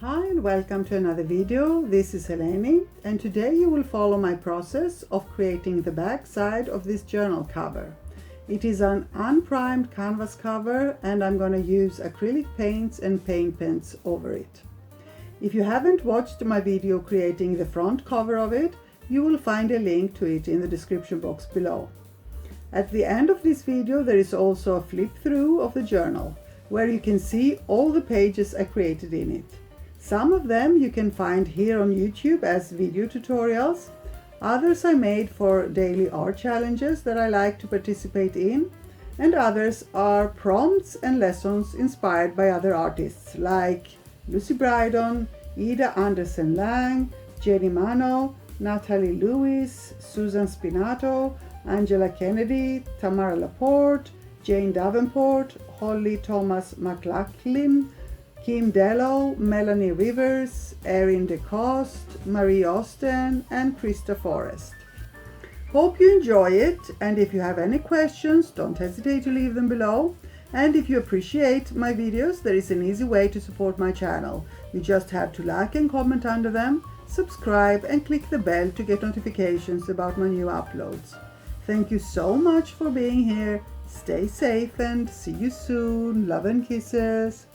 Hi and welcome to another video. This is Eleni and today you will follow my process of creating the back side of this journal cover. It is an unprimed canvas cover and I'm going to use acrylic paints and paint pens over it. If you haven't watched my video creating the front cover of it, you will find a link to it in the description box below. At the end of this video there is also a flip through of the journal where you can see all the pages I created in it. Some of them you can find here on YouTube as video tutorials. Others I made for daily art challenges that I like to participate in, and others are prompts and lessons inspired by other artists like Lucy Brydon, Ida Andersen Lang, Jenny Mano, Natalie Lewis, Susan Spinato, Angela Kennedy, Tamara Laporte, Jane Davenport, Holly Thomas McLaughlin, Kim Dello, Melanie Rivers, Erin DeCoste, Marie Austen, and Krista Forrest. Hope you enjoy it, and if you have any questions, don't hesitate to leave them below. And if you appreciate my videos, there is an easy way to support my channel. You just have to like and comment under them, subscribe, and click the bell to get notifications about my new uploads. Thank you so much for being here. Stay safe and see you soon. Love and kisses.